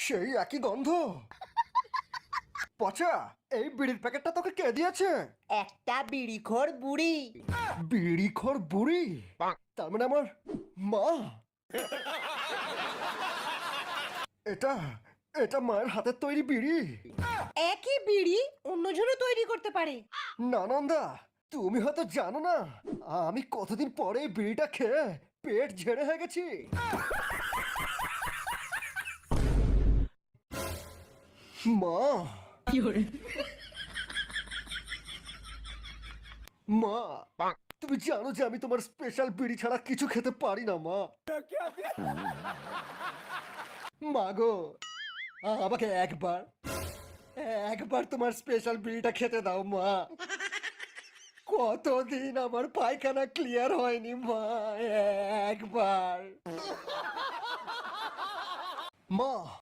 সেই একই গন্ধ। পচা, এই বিড়ির প্যাকেটটা তোকে কে দিয়েছে? একটা বিড়িখোর বুড়ি। বিড়িখোর বুড়ি? তার মানে আমার মা? এটা এটা মায়ের হাতের তৈরি বিড়ি? একই বিড়ি অন্যজনও তৈরি করতে পারে। নানন্দা, তুমি হয়তো জানো না, আমি কতদিন পরে এই বিড়িটা খেয়ে পেট ঝেড়ে হয়ে গেছি। মা, মা, তুমি জানো যে আমি তোমার স্পেশাল বিড়ি ছাড়া কিছু খেতে পারি না মা। মা গো, আমাকে একবার একবার তোমার স্পেশাল বিড়িটা খেতে দাও মা। কতদিন আমার পায়খানা ক্লিয়ার হয়নি মা, একবার। মা,